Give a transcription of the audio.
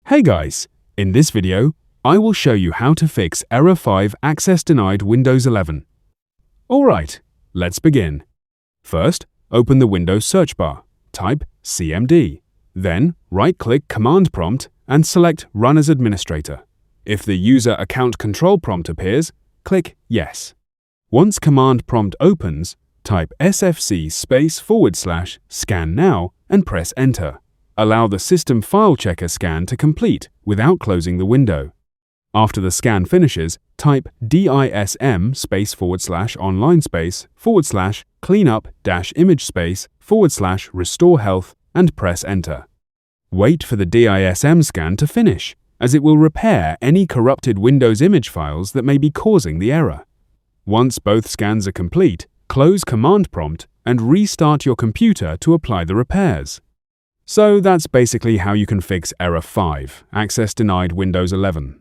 Hey guys, in this video, I will show you how to fix Error 5 Access Denied Windows 11. Alright, let's begin. First, open the Windows search bar, type CMD. Then, right-click Command Prompt and select Run as Administrator. If the User Account Control prompt appears, click Yes. Once Command Prompt opens, type sfc/scan now and press Enter. Allow the System File Checker scan to complete without closing the window. After the scan finishes, type dism/online/cleanup-image/restore health and press Enter. Wait for the DISM scan to finish, as it will repair any corrupted Windows image files that may be causing the error. Once both scans are complete, close Command Prompt and restart your computer to apply the repairs. So that's basically how you can fix Error 5, Access Denied Windows 11.